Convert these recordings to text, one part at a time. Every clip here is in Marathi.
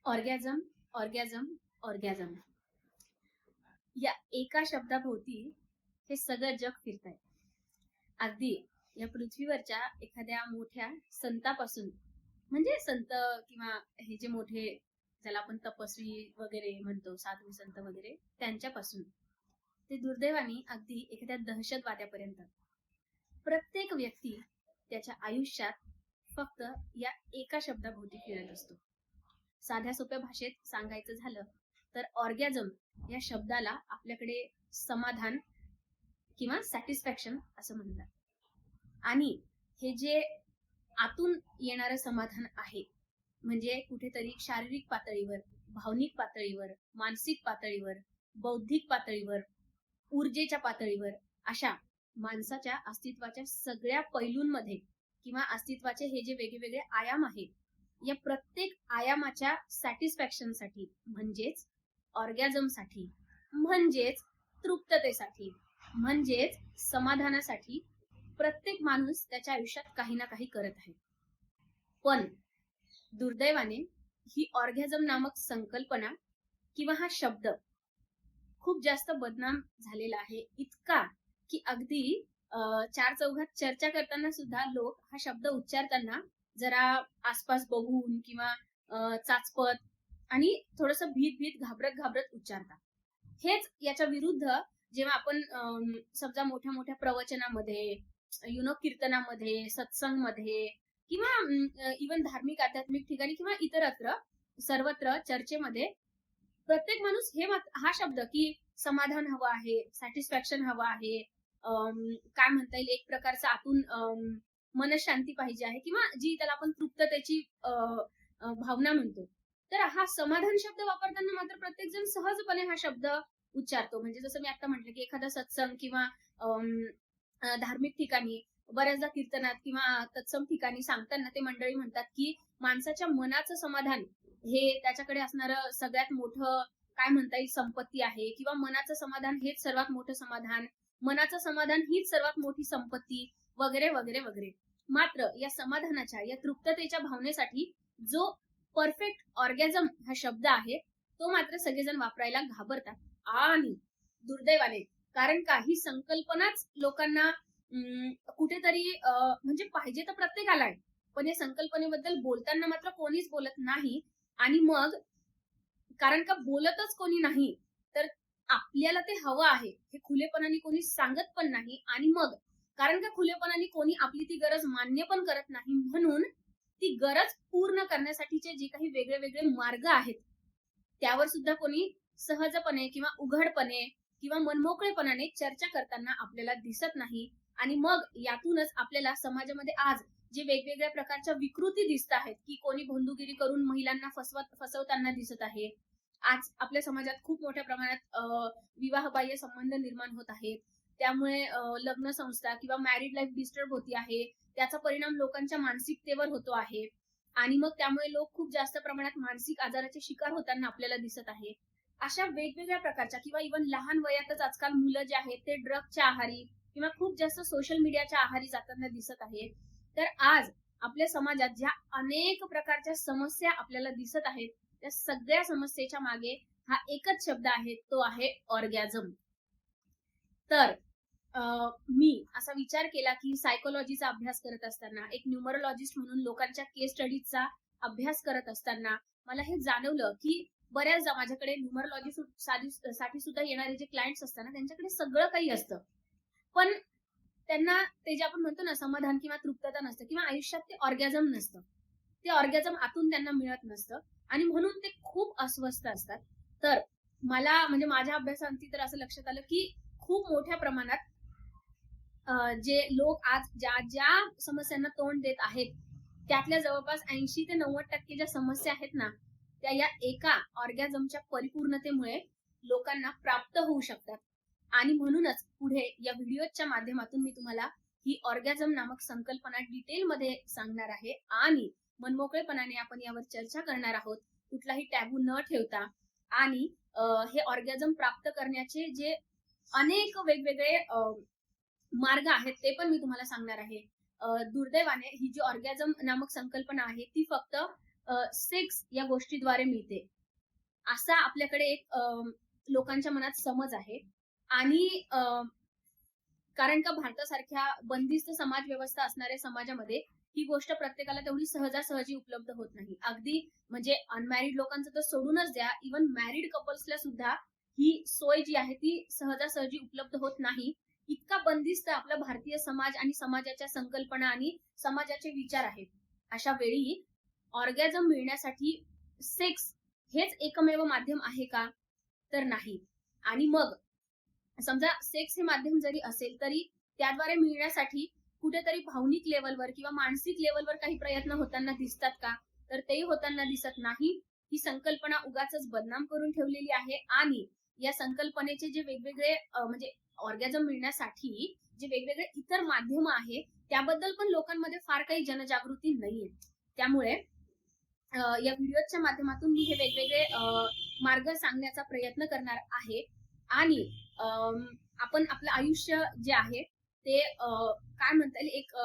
ऑर्गॅझम, ऑर्गॅझम, ऑर्गॅझम या एका शब्दाभोवती हे सगळं जग फिरतंय. अगदी या पृथ्वीवरच्या एखाद्या मोठ्या संतापासून, म्हणजे संत किंवा हे जे मोठे ज्याला आपण तपस्वी वगैरे म्हणतो, साधू संत वगैरे, त्यांच्यापासून ते दुर्दैवाने अगदी एखाद्या दहशतवाद्यापर्यंत प्रत्येक व्यक्ती त्याच्या आयुष्यात फक्त या एका शब्दाभोवती फिरत असतो. साध्या सोप्या भाषेत सांगायचं झालं तर ऑर्गॅझम या शब्दाला आपल्याकडे समाधान किंवा सॅटिस्फॅक्शन असं म्हणतात. आणि हे जे आतून येणारं समाधान आहे, म्हणजे कुठेतरी शारीरिक पातळीवर, भावनिक पातळीवर, मानसिक पातळीवर, बौद्धिक पातळीवर, ऊर्जेच्या पातळीवर, अशा माणसाच्या अस्तित्वाच्या सगळ्या पैलूंमध्ये किंवा अस्तित्वाचे हे जे वेगवेगळे आयाम आहेत, या प्रत्येक आयामाच्या सॅटिस्फॅक्शनसाठी, म्हणजेच ऑर्गॅझमसाठी, म्हणजेच तृप्ततेसाठी, म्हणजेच समाधानासाठी प्रत्येक माणूस त्याच्या आयुष्यात काही ना काही करत आहे. पण दुर्दैवाने ही ऑर्गॅझम नामक संकल्पना किंवा हा शब्द खूप जास्त बदनाम झालेला आहे, इतका की अगदी चार चौघात चर्चा करताना सुद्धा लोक हा शब्द उच्चारताना जरा आसपास बघून किंवा चाचपत आणि थोडस भीत भीत घाबरत घाबरत उच्चारतात. हेच याच्या विरुद्ध जेव्हा आपण समजा मोठ्या मोठ्या प्रवचनामध्ये, कीर्तनामध्ये, सत्संगमध्ये किंवा इवन धार्मिक आध्यात्मिक ठिकाणी किंवा इतरत्र सर्वत्र चर्चेमध्ये प्रत्येक माणूस हा शब्द की समाधान हवं आहे, सॅटिस्फॅक्शन हवं आहे, काय म्हणता येईल, एक प्रकारचा आतून मनशांती पाहिजे आहे किंवा जी त्याला आपण तृप्ततेची भावना म्हणतो, तर हा समाधान शब्द वापरताना मात्र प्रत्येक जण सहजपणे हा शब्द उच्चारतो. म्हणजे जसं मी आता म्हटलं की एखादा सत्संग किंवा धार्मिक ठिकाणी बऱ्याचदा कीर्तनात किंवा तत्सम ठिकाणी सांगताना ते मंडळी म्हणतात की माणसाच्या मनाचं समाधान हे त्याच्याकडे असणारं सगळ्यात मोठं काय म्हणता येईल संपत्ती आहे, किंवा मनाचं समाधान हेच सर्वात मोठं समाधान, मनाचं समाधान हीच सर्वात मोठी संपत्ती, वगैरे वगैरे वगैरे. मात्र या समाधानाच्या, या तृप्ततेच्या भावनेसाठी जो परफेक्ट ऑर्गॅझम हा शब्द आहे, तो मात्र सगळेजण वापरायला घाबरतात. आणि दुर्दैवाने, कारण काही संकल्पनाच लोकांना कुठेतरी म्हणजे पाहिजे तर प्रत्येकाला आहे, पण या संकल्पनेबद्दल बोलताना मात्र कोणीच बोलत नाही. आणि मग कारण का बोलतच कोणी नाही, तर आपल्याला ते हवं आहे हे खुलेपणाने कोणी सांगत पण नाही. आणि मग कारण का खुलेपणाने कोणी आपली ती गरज मान्य पण करत नाही, म्हणून ती गरज पूर्ण करण्यासाठीचे जे काही वेगळे वेगळे मार्ग आहेत, त्यावर सुद्धा कोणी सहजपणे किंवा उघडपणे किंवा मनमोकळेपणाने चर्चा करताना आपल्याला दिसत नाही. आणि मग यातूनच आपल्याला समाजामध्ये आज जे वेगवेगळ्या प्रकारच्या विकृती दिसत आहेत, की कोणी बंधुगिरी करून महिलांना फसवताना दिसत आहे. आज आपल्या समाजात खूप मोठ्या प्रमाणात विवाहबाह्य संबंध निर्माण होत आहेत. त्यामुळे लग्न संस्था किंवा मॅरिड लाईफ डिस्टर्ब होती आहे. त्याचा परिणाम लोकांच्या मानसिकतेवर होतो आहे. आणि मग त्यामुळे लोक खूप जास्त प्रमाणात मानसिक आजाराचे शिकार होताना आपल्याला दिसत आहे. अशा वेगवेगळ्या प्रकारच्या किंवा इव्हन लहान वयातच आजकाल मुलं जे आहेत ते ड्रगच्या आहारी किंवा खूप जास्त सोशल मीडियाच्या आहारी जाताना दिसत आहे. तर आज आपल्या समाजात ज्या अनेक प्रकारच्या समस्या आपल्याला दिसत आहेत, त्या सगळ्या समस्येच्या मागे हा एकच शब्द आहे, तो आहे ऑर्गॅझम. तर मी असा विचार केला की सायकोलॉजीचा अभ्यास करत असताना, एक न्यूमरोलॉजिस्ट म्हणून लोकांच्या केस स्टडीजचा अभ्यास करत असताना मला हे जाणवलं की बऱ्याचदा माझ्याकडे न्यूमरोलॉजी साठी सुद्धा येणारे जे क्लायंट्स असतात ना, त्यांच्याकडे सगळं काही असतं, पण त्यांना ते जे आपण म्हणतो ना समाधान किंवा तृप्तता नसतं, किंवा आयुष्यात ते ऑर्गॅझम नसतं, ते ऑर्गॅझम आतून त्यांना मिळत नसतं आणि म्हणून ते खूप अस्वस्थ असतात. तर मला म्हणजे माझ्या अभ्यासांती तर असं लक्षात आलं की खूप मोठ्या प्रमाणात जे लोक आज ज्या ज्या समस्यांना तोंड देत आहेत, त्यातल्या जवळपास 80 ते 90% ज्या समस्या आहेत ना, त्या या एका ऑर्गॅझमच्या परिपूर्णतेमुळे लोकांना प्राप्त होऊ शकतात. आणि म्हणूनच पुढे या व्हिडिओच्या माध्यमातून मी तुम्हाला ही ऑर्गॅझम नामक संकल्पना डिटेलमध्ये सांगणार आहे आणि मनमोकळेपणाने आपण यावर चर्चा करणार आहोत, कुठलाही टॅबू न ठेवता. आणि हे ऑर्गॅझम प्राप्त करण्याचे जे अनेक वेगवेगळे मार्ग आहेत ते पण मी तुम्हाला सांगणार आहे. दुर्दैवाने ही जी ऑर्गॅझम नामक संकल्पना आहे ती फक्त सेक्स या गोष्टीद्वारे मिळते, असा आपल्याकडे एक लोकांच्या मनात समज आहे. आणि कारण का भारतासारख्या बंदिस्त समाज व्यवस्था असणाऱ्या समाजामध्ये ही गोष्ट प्रत्येकाला तेवढी सहजासहजी उपलब्ध होत नाही. अगदी म्हणजे अनमॅरिड लोकांचं तर सोडूनच द्या, इव्हन मॅरिड कपल्सला सुद्धा ही सोय जी आहे ती सहजासहजी उपलब्ध होत नाही. इतका बंदिस्त आपला भारतीय समाज आणि समाजाच्या संकल्पना आणि समाजाचे विचार आहेत. अशा वेळी ऑर्गॅझम मिळण्यासाठी सेक्स हेच एकमेव माध्यम आहे का? तर नाही. आणि मग समजा सेक्स हे माध्यम जरी असेल तरी त्याद्वारे मिळण्यासाठी कुठेतरी भावनिक लेवलवर किंवा मानसिक लेवलवर काही प्रयत्न होताना दिसतात का? तर तेही होताना दिसत नाही. ही संकल्पना उगाचच बदनाम करून ठेवलेली आहे. आणि या संकल्पनेचे जे वेगवेगळे म्हणजे ऑर्गॅझम मिळण्यासाठी जे वेगवेगळे इतर माध्यम आहे त्याबद्दल पण लोकांमध्ये फार काही जनजागृती नाहीये. त्यामुळे या व्हिडिओच्या माध्यमातून मी हे वेगवेगळे मार्ग सांगण्याचा प्रयत्न करणार आहे. आणि आपण आपलं आयुष्य जे आहे ते काय म्हणता येईल एक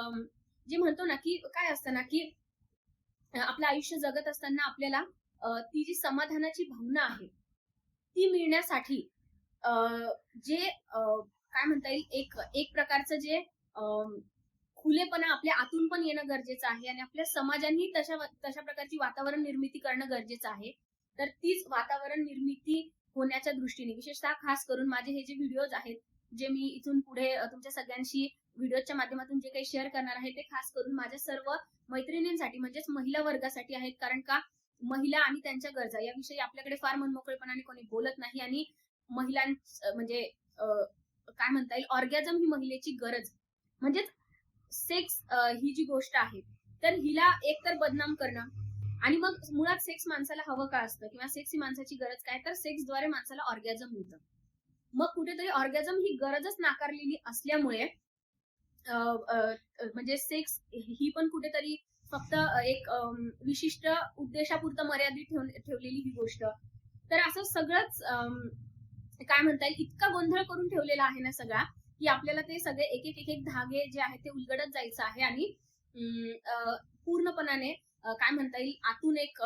जे म्हणतो ना की काय असतं ना की आपलं आयुष्य जगत असताना आपल्याला ती जी समाधानाची भावना आहे ती मिळण्यासाठी जे काय म्हणता येईल एक प्रकारचं जे खुलेपणा आपल्या आतून पण येणं गरजेचं आहे आणि आपल्या समाजांनी तशा प्रकारची वातावरण निर्मिती करणं गरजेचं आहे. तर तीच वातावरण निर्मिती होण्याच्या दृष्टीने विशेषतः खास करून माझे हे जे व्हिडिओज आहेत जे मी इथून पुढे तुमच्या सगळ्यांशी व्हिडिओच्या माध्यमातून जे काही शेअर करणार आहे ते खास करून माझ्या सर्व मैत्रिणींसाठी म्हणजेच महिला वर्गासाठी आहेत. कारण का महिला आणि त्यांच्या गरजा याविषयी आपल्याकडे फार मनमोकळेपणाने कोणी बोलत नाही. आणि म्हणजे काय म्हणता येईल ऑर्गॅझम ही महिलेची गरज म्हणजेच सेक्स ही जी गोष्ट आहे तर हिला एकतर बदनाम करणं. आणि मग मुळात सेक्स माणसाला हवं का असतं किंवा सेक्स ही माणसाची गरज काय? तर सेक्सद्वारे माणसाला ऑर्गॅझम मिळतं. मग कुठेतरी ऑर्गॅझम ही गरजच नाकारलेली असल्यामुळे म्हणजे सेक्स ही पण कुठेतरी फक्त एक विशिष्ट उद्देशापुरतं मर्यादित ठेवलेली ही गोष्ट. तर असं सगळंच काय म्हणता येईल इतका गोंधळ करून ठेवलेला आहे ना सगळा की आपल्याला ते सगळे एक एक धागे जे आहेत ते उलगडत जायचं आहे. आणि पूर्णपणाने काय म्हणता येईल आतून एक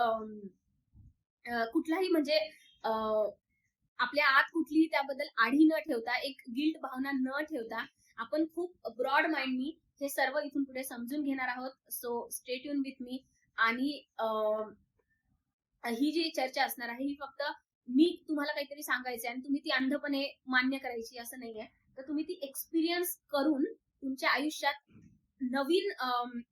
कुठलाही म्हणजे आपल्या आत कुठलीही त्याबद्दल आढी न ठेवता एक गिल्ट भावना न ठेवता आपण खूप ब्रॉड माइंडनी हे सर्व इथून पुढे समजून घेणार आहोत. So stay tune with me. आणि ही जी चर्चा असणार आहे ही फक्त मी तुम्हाला काहीतरी सांगायचे आणि तुम्ही ती अंधपणे मान्य करायची असं नाहीये. तर तुम्ही ती एक्सपिरियन्स करून तुमच्या आयुष्यात नवीन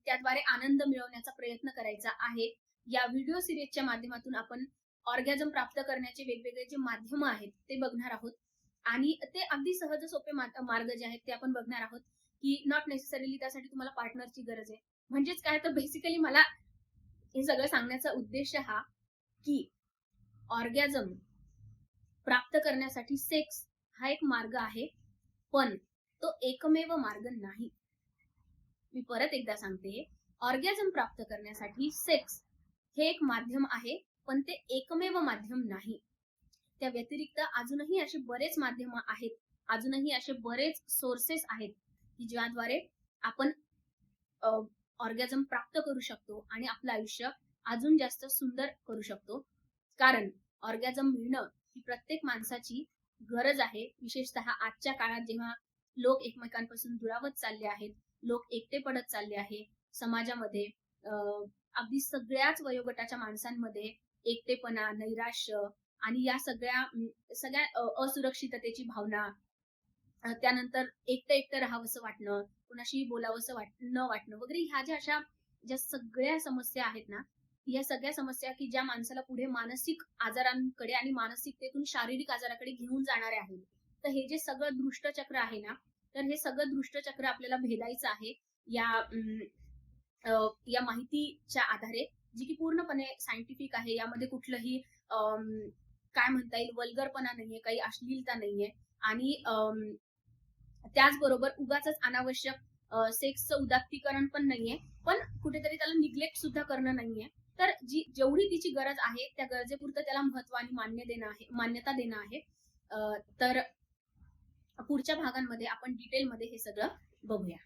त्याद्वारे आनंद मिळवण्याचा प्रयत्न करायचा आहे. या व्हिडिओ सिरीजच्या माध्यमातून आपण ऑर्गॅझम प्राप्त करण्याचे वेगवेगळे जे माध्यम आहेत ते बघणार आहोत. आणि ते अगदी सहज सोपे मार्ग जे आहेत ते आपण बघणार आहोत. की नॉट नेसेसरीली त्यासाठी तुम्हाला पार्टनरची गरज आहे. म्हणजेच काय तर बेसिकली मला हे सगळं सांगण्याचा उद्देश हा की ऑर्गॅझम प्राप्त करण्यासाठी सेक्स हा एक मार्ग आहे पण तो एकमेव मार्ग नाही. मी परत एकदा सांगते, ऑर्गॅझम प्राप्त करण्यासाठी सेक्स हे एक माध्यम आहे पण ते एकमेव माध्यम नाही. त्या व्यतिरिक्त अजूनही असे बरेच माध्यम आहेत, अजूनही असे बरेच सोर्सेस आहेत की ज्याद्वारे आपण ऑर्गॅझम प्राप्त करू शकतो आणि आपलं आयुष्य अजून जास्त सुंदर करू शकतो. कारण ऑर्गॅझम मिळणं ही प्रत्येक माणसाची गरज आहे. विशेषतः आजच्या काळात जेव्हा लोक एकमेकांपासून दुरावत चालले आहेत, लोक एकटे पडत चालले आहे समाजामध्ये, अगदी सगळ्याच वयोगटाच्या माणसांमध्ये एकटेपणा, नैराश्य आणि या सगळ्या असुरक्षिततेची भावना, त्यानंतर एकटं राहावंसं वाटणं, कुणाशी बोलावंसं न वाटणं वगैरे ह्या ज्या सगळ्या समस्या आहेत ना, या सगळ्या समस्या की ज्या माणसाला पुढे मानसिक आजारांकडे आणि मानसिकतेतून शारीरिक आजाराकडे घेऊन जाणारे आहेत. तर हे जे सगळं दृष्टचक्र आहे ना, तर हे सगळं दृष्टचक्र आपल्याला भेदायचं आहे या माहितीच्या आधारे, जी की पूर्णपणे सायंटिफिक आहे. यामध्ये कुठलंही काय म्हणता येईल वल्गरपणा नाहीये, काही अश्लीलता नाहीये. आणि त्याचबरोबर उगाचच अनावश्यक सेक्सचं उदात्तीकरण पण नाहीये, पण कुठेतरी त्याला निग्लेक्ट सुद्धा करणं नाहीये. तर जेवढी तिची गरज आहे त्या गरजेपुरतं त्याला महत्व आणि मान्यता देणं आहे. तर पुढच्या भागांमध्ये आपण डिटेलमध्ये हे सगळं बघूया.